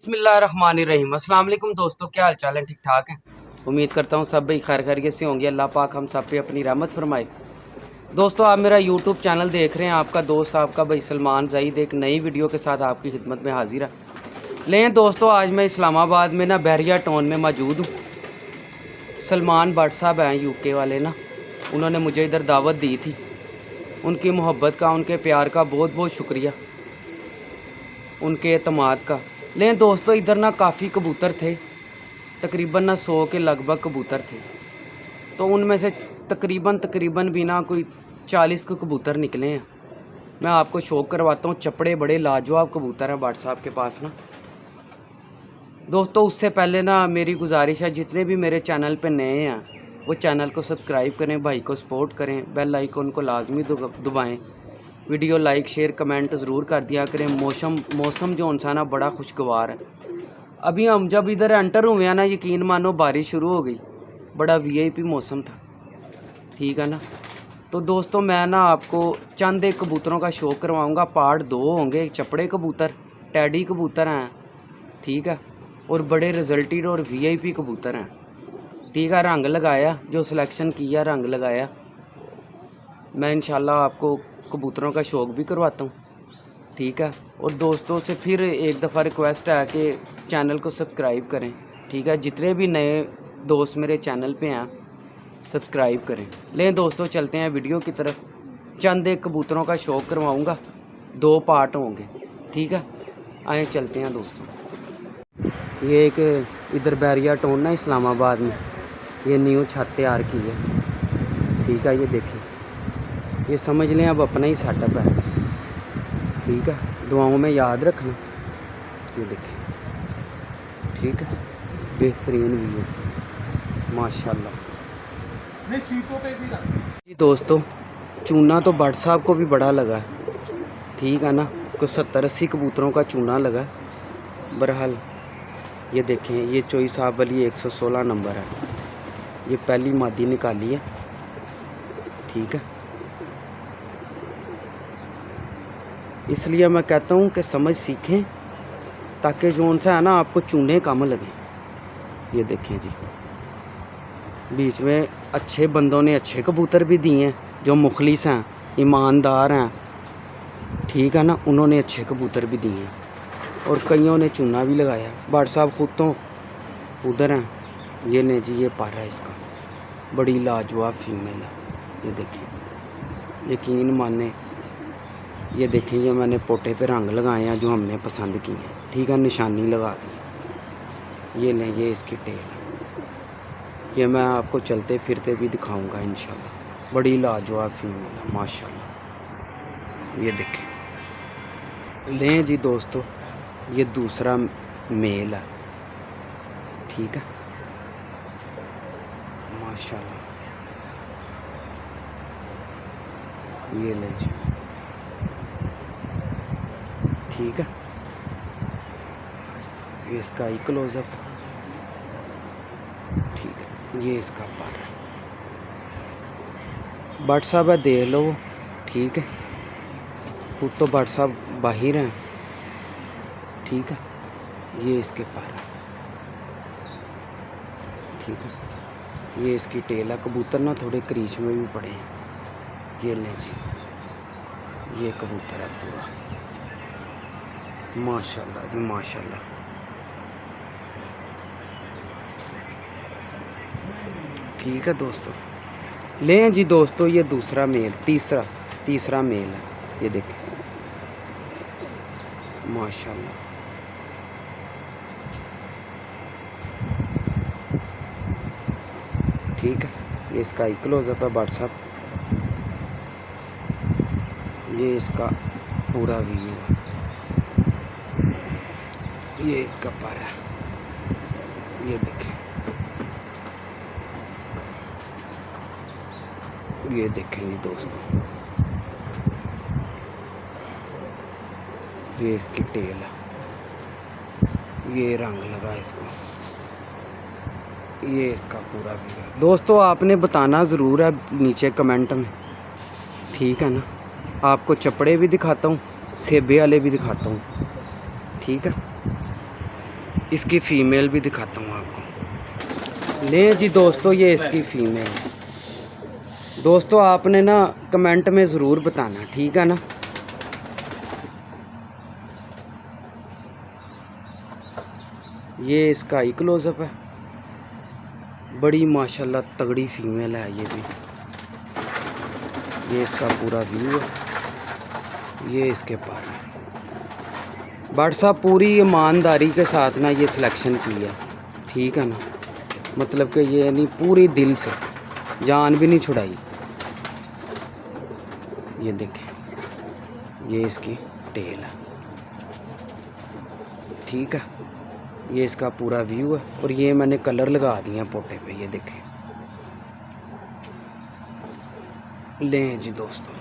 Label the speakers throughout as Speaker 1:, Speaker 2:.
Speaker 1: बिस्मिल्लाहिर्रहमानिर्रहीम। अस्सलाम वालेकुम दोस्तों, क्या हाल चाल है? ठीक ठाक है। उम्मीद करता हूँ सब भाई खैर खैरियत से होंगे। अल्लाह पाक हम सब पे अपनी रहमत फरमाए। दोस्तों, आप मेरा यूट्यूब चैनल देख रहे हैं। आपका दोस्त आपका भाई सलमान ज़ईद एक नई वीडियो के साथ आपकी खिदमत में हाजिर है। लें दोस्तों, आज मैं इस्लामाबाद में ना बैरिया टाउन में मौजूद हूँ। सलमान भट्ट साहब हैं यूके वाले ना, उन्होंने मुझे इधर दावत दी थी। उनकी मोहब्बत का, उनके प्यार का बहुत बहुत शुक्रिया, उनके एतमाद का। लें दोस्तों, इधर ना काफ़ी कबूतर थे, तकरीबन ना 100 के लगभग कबूतर थे। तो उनमें से तकरीबन भी ना कोई 40 के कबूतर निकले हैं। मैं आपको शौक करवाता हूँ। चपड़े बड़े लाजवाब कबूतर हैं भट्ट साहब के पास ना। दोस्तों, उससे पहले ना मेरी गुजारिश है, जितने भी मेरे चैनल पे नए हैं वो चैनल को सब्सक्राइब करें, भाई को सपोर्ट करें, बेल आइकन को लाजमी दबाएँ, वीडियो लाइक शेयर कमेंट ज़रूर कर दिया करें। मौसम जो सा ना बड़ा खुशगवार है। अभी हम जब इधर एंटर हुए हैं ना, यकीन मानो बारिश शुरू हो गई। बड़ा वीआईपी मौसम था, ठीक है ना। तो दोस्तों, मैं ना आपको चंद एक कबूतरों का शौक करवाऊंगा। पार्ट 2 होंगे। चपड़े कबूतर, टैडी कबूतर हैं, ठीक है, और बड़े रिजल्टेड और वीआईपी कबूतर हैं, ठीक है। रंग लगाया, जो सिलेक्शन किया रंग लगाया। मैं इंशाल्लाह आपको कबूतरों का शौक भी करवाता हूँ, ठीक है। और दोस्तों से फिर एक दफ़ा रिक्वेस्ट है कि चैनल को सब्सक्राइब करें, ठीक है। जितने भी नए दोस्त मेरे चैनल पे हैं सब्सक्राइब करें। लें दोस्तों, चलते हैं वीडियो की तरफ। चंद एक कबूतरों का शौक करवाऊँगा, 2 पार्ट होंगे, ठीक है। आए चलते हैं दोस्तों। ये एक इधर बैरिया टाउन ना इस्लामाबाद में, ये न्यू छत तैयार की है, ठीक है। ये देखें, ये समझ लें अब अपना ही सेटअप है, ठीक है। दुआओं में याद रखना। ये देखें, ठीक है, बेहतरीन व्यू माशाल्लाह। जी दोस्तों, चूना तो भट्ट साहब को भी बड़ा लगा है, ठीक है ना। कुछ 70-80 कबूतरों का चूना लगा। बहरहाल ये देखें, ये चोई साहब वाली 116 नंबर है। ये पहली मादी निकाली है, ठीक है। इसलिए मैं कहता हूँ कि समझ सीखें, ताकि जो उनसा है ना आपको चूने कम लगे। ये देखें जी, बीच में अच्छे बंदों ने अच्छे कबूतर भी दिए हैं, जो मुखलिस हैं, ईमानदार हैं, ठीक है ना। उन्होंने अच्छे कबूतर भी दिए हैं और कईयों ने चूना भी लगाया। भट्ट साहब खुद तो उधर हैं। ये ले जी, ये पारा है इसका, बड़ी लाजवाब फीमेल है। ये देखें, यकीन माने, ये देखें, ये मैंने पोटे पे रंग लगाए हैं जो हमने पसंद किए हैं, ठीक है। निशानी लगा दी। ये लें, ये इसकी टेल है। ये मैं आपको चलते फिरते भी दिखाऊंगा इंशाल्लाह। बड़ी लाजवाब फीमेल है माशाल्लाह। ये देखें। लें जी दोस्तों, ये दूसरा मेल है, ठीक है, माशाल्लाह। ये ले जी, ठीक है। ये इसका ही क्लोजअप, ठीक है। ये इसका पर है। भट्ट साहब है, देख लो, ठीक है। खुद तो भट्ट साहब बाहर हैं, ठीक है। ये इसके पर है, ठीक है। ये इसकी टेल है। कबूतर ना थोड़े क्रीच में भी पड़े हैं। ये लें जी, ये कबूतर है पूरा माशाल्लाह जी माशाल्लाह। ठीक है दोस्तों, लें जी दोस्तों, ये दूसरा मेल, तीसरा मेल है। ये देखें माशाल्लाह। ठीक है, ये इसका ही क्लोजअप है भट्ट साहब। ये इसका पूरा व्यू है। ये इसका पर है। ये देखें, ये देखेंगे दोस्तों, ये इसकी टेल है। ये रंग लगा इसको। ये इसका पूरा व्यू है। दोस्तों, आपने बताना ज़रूर है नीचे कमेंट में, ठीक है ना। आपको चपड़े भी दिखाता हूँ, सेबे वाले भी दिखाता हूँ, ठीक है। इसकी फ़ीमेल भी दिखाता हूँ आपको। ले जी दोस्तों, ये इसकी फ़ीमेल है। दोस्तों आपने ना कमेंट में ज़रूर बताना, ठीक है ना। ये इसका ही क्लोज़अप है। बड़ी माशाल्लाह तगड़ी फ़ीमेल है ये भी। ये इसका पूरा व्यू है। ये इसके पास है। बट साहब पूरी ईमानदारी के साथ ना ये सिलेक्शन की है, ठीक है ना। मतलब कि ये नहीं, पूरी दिल से, जान भी नहीं छुड़ाई। ये देखें, ये इसकी टेल है, ठीक है। ये इसका पूरा व्यू है और ये मैंने कलर लगा दिया पोटे पे, ये देखें। लें जी दोस्तों,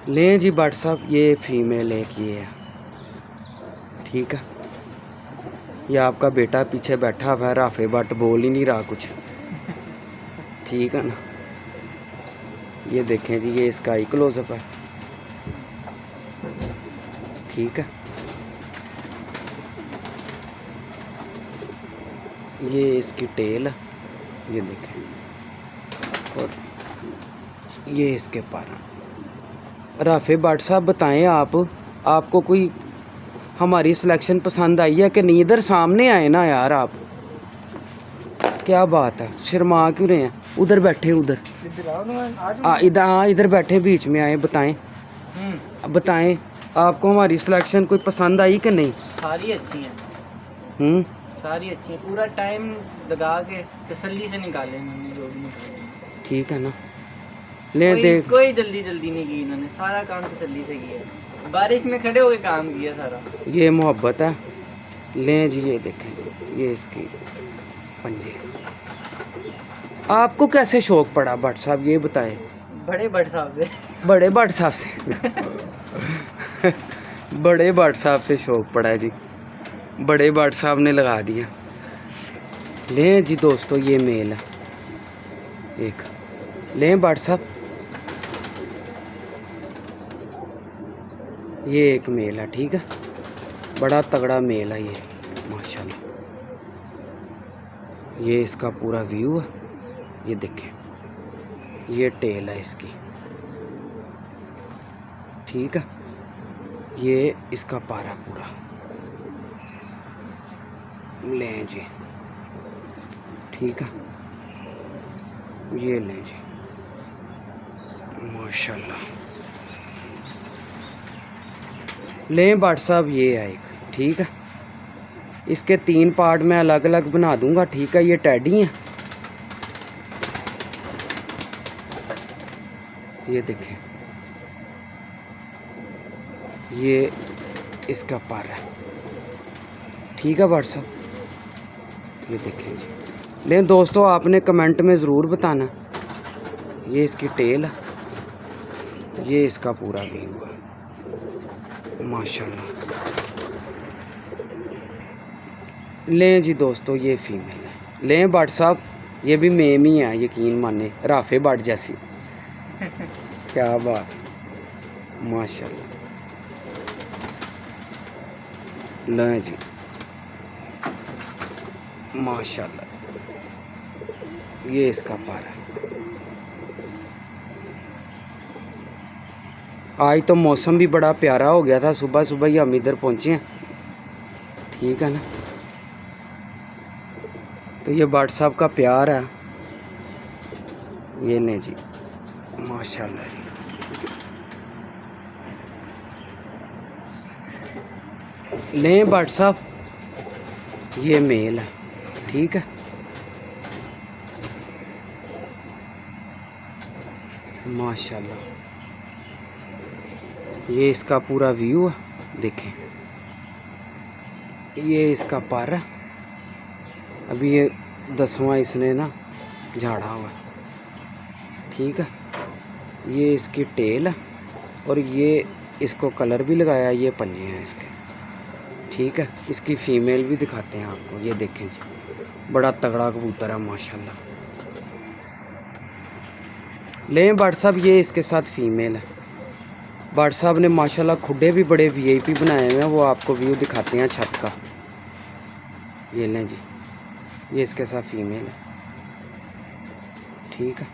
Speaker 1: लें जी भट्ट साहब, ये फीमेल एक ये है, ठीक है। ये आपका बेटा पीछे बैठा हुआ है, राफे भट्ट बोल ही नहीं रहा कुछ, ठीक है ना। ये देखें जी, ये इसका ही क्लोज़अप है, ठीक है। ये इसकी टेल है, ये देखें, और ये इसके पर। राफे भट्ट साहब बताएं, आपको कोई हमारी सिलेक्शन पसंद आई है कि नहीं। इधर सामने आए ना यार आप, क्या बात है, शर्मा क्यों रहे हैं। उधर बैठे, उधर इधर, हाँ इधर बैठे, बीच में आए। बताएं आपको हमारी सिलेक्शन कोई पसंद आई कि नहीं।
Speaker 2: सारी अच्छी हैं, सारी अच्छी हैं। पूरा टाइम लगा के तसल्ली से निकाले इन्होंने जो भी निकाले,
Speaker 1: ठीक है ना। ले देख,
Speaker 2: कोई जल्दी नहीं की इन्होंने, सारा काम तसल्ली से किया। बारिश में खड़े होके काम किया सारा।
Speaker 1: ये मोहब्बत है। लें जी, ये देखें, ये इसकी पंजे। आपको कैसे शौक पड़ा भट्ट साहब, ये बताएं।
Speaker 2: बड़े भट्ट साहब से।
Speaker 1: बड़े भट्ट साहब से बड़े भट्ट साहब से शौक पड़ा है जी, बड़े भट्ट साहब ने लगा दिया। लें जी दोस्तों, ये मेल है एक। लें भट्ट साहब, ये एक मेल है, ठीक है। बड़ा तगड़ा मेल है ये माशाल्लाह। ये इसका पूरा व्यू है, ये देखें। ये टेल है इसकी, ठीक है। ये इसका पारा पूरा। लें जी, ठीक है। ये लें जी, माशाल्लाह। लें भट्ट साहब, ये है एक, ठीक है। इसके 3 पार्ट मैं अलग अलग बना दूंगा, ठीक है। ये टैडी है, ये देखें। ये इसका पर है, ठीक है भट्ट साहब। ये देखें जी। लेकिन दोस्तों आपने कमेंट में ज़रूर बताना। ये इसकी टेल है, ये इसका पूरा व्यू है माशाल्लाह। लें जी दोस्तों, ये फीमेल है। लें भट्ट साहब, ये भी मेम ही है, यकीन माने, राफे भट्ट जैसी। क्या बात, माशाल्लाह। लें जी, माशाल्लाह। ये इसका पार है। आज तो मौसम भी बड़ा प्यारा हो गया था, सुबह सुबह ही हम इधर पहुंचे हैं, ठीक है ना। तो ये भट्ट साहब का प्यार है। ये लें जी, माशाल्लाह। लें भट्ट साहब, ये मेल है, ठीक है। माशाल्लाह। ये इसका पूरा व्यू है, देखें। ये इसका पर है, अभी ये 10वां इसने ना झाड़ा हुआ है, ठीक है। ये इसकी टेल है और ये इसको कलर भी लगाया, ये पंजे हैं इसके, ठीक है। इसकी फ़ीमेल भी दिखाते हैं आपको, ये देखें जी, बड़ा तगड़ा कबूतर है माशाल्लाह। लें भट्ट साहब, ये इसके साथ फ़ीमेल है, भाट साहब ने माशाल्लाह खुडे भी बड़े वीआईपी बनाए हुए हैं, वो आपको व्यू दिखाते हैं छत का। ये लें जी, ये इसके साथ फीमेल है, ठीक है।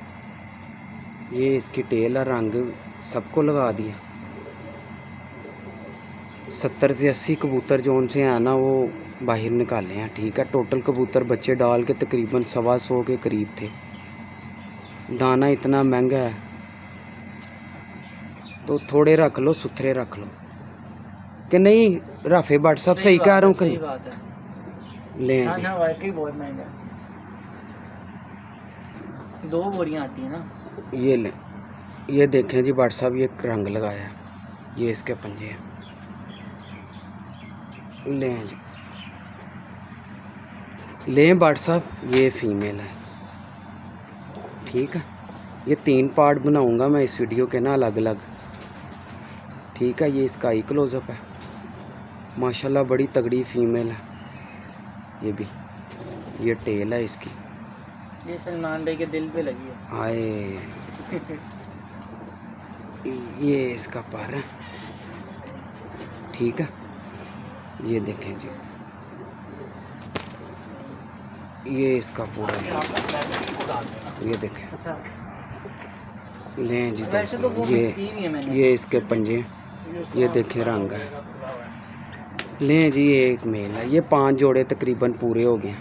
Speaker 1: ये इसकी टेल है, रंग सबको लगा दिया। 70 से 80 कबूतर जो उनसे हैं ना वो बाहर निकाले हैं, ठीक है। टोटल कबूतर बच्चे डाल के तकरीबन 125 के करीब थे। दाना इतना महंगा है तो थोड़े रख लो, सुथरे रख लो कि नहीं। राफे भट्ट साहब सही कह रहा हूँ
Speaker 2: सही
Speaker 1: कि
Speaker 2: बात है।
Speaker 1: लें
Speaker 2: हाँ
Speaker 1: जी।
Speaker 2: ना, वाकई बहुत महंगा है। 2 बोरियां आती हैं ना।
Speaker 1: ये लें, ये देखें जी भट्ट साहब, ये रंग लगाया है, ये इसके पंजे हैं। लें जी, लें भट्ट साहब, ये फीमेल है, ठीक है। ये 3 पार्ट बनाऊंगा मैं इस वीडियो के ना, अलग अलग, ठीक है। ये इसका आई क्लोजअप है, माशाल्लाह बड़ी तगड़ी फीमेल है। ये भी, ये टेल है इसकी,
Speaker 2: ये सलमान भाई के दिल पे लगी है।
Speaker 1: आए ये इसका पर है, ठीक है। ये देखें जी, ये इसका पूरा, ये देखें।
Speaker 2: अच्छा,
Speaker 1: लें जी
Speaker 2: वैसे तो वो
Speaker 1: दोस्तों,
Speaker 2: मिक्स की हुई है मैंने।
Speaker 1: ये इसके पंजे, ये देखें रंग है। लें जी, ये एक मेल है। ये 5 जोड़े तकरीबन पूरे हो गए,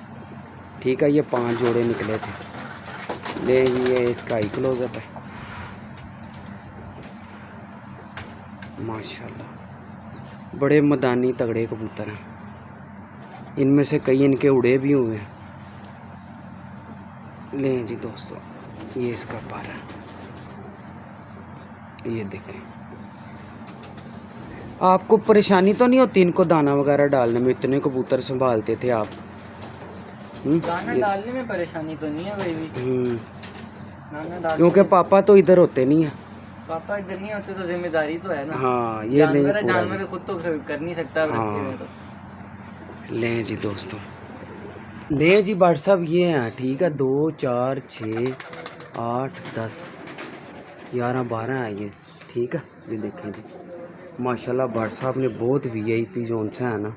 Speaker 1: ठीक है। ये 5 जोड़े निकले थे। लें जी, ये इसका आई क्लोजअप है, माशाल्लाह बड़े मदानी तगड़े कबूतर हैं। इनमें से कई इनके उड़े भी हुए हैं। लें जी दोस्तों, ये इसका पर है, ये देखें। आपको परेशानी तो नहीं होती इनको दाना वगैरह डालने में? इतने कबूतर संभालते थे आप।
Speaker 2: दाना डालने में परेशानी तो नहीं है कोई भी। दाना डालने
Speaker 1: क्योंकि
Speaker 2: में-
Speaker 1: पापा तो इधर होते नहीं है।
Speaker 2: पापा इधर नहीं होते तो जिम्मेदारी तो है ना।
Speaker 1: हाँ, ये
Speaker 2: जानवर
Speaker 1: नहीं
Speaker 2: है,
Speaker 1: पूरा
Speaker 2: जानवर खुद तो कर नहीं सकता अब रखे हुए तो।
Speaker 1: लें जी दोस्तों, लें जी भट्ट साहब, ये हैं, ठीक है। 2 4 6 8 10 11 12 है ये, ठीक है। ये देखें जी, माशाल्लाह भट्ट साहब ने बहुत वीआईपी जोन से है ना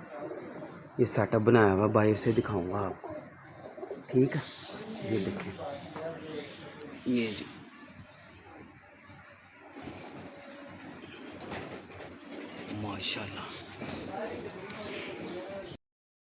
Speaker 1: ये सेटअप बनाया हुआ, बाहर से दिखाऊंगा आपको, ठीक है। ये देखें, ये जी, माशाल्लाह